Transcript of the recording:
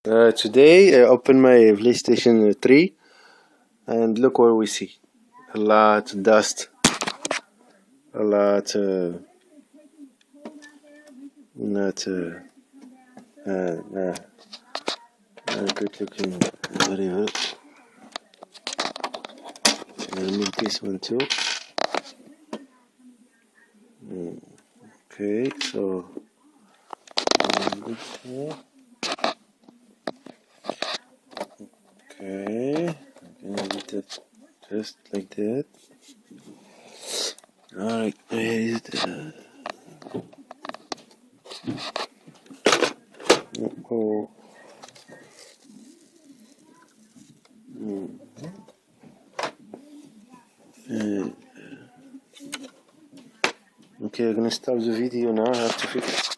Today I opened my PlayStation 3 and look what we see. A lot of dust, a lot not not good looking whatever. I'll move this one too. Okay, so okay, I'm gonna do that just like that. Alright, where is it? Oh. Okay, I'm gonna stop the video now. I have to fix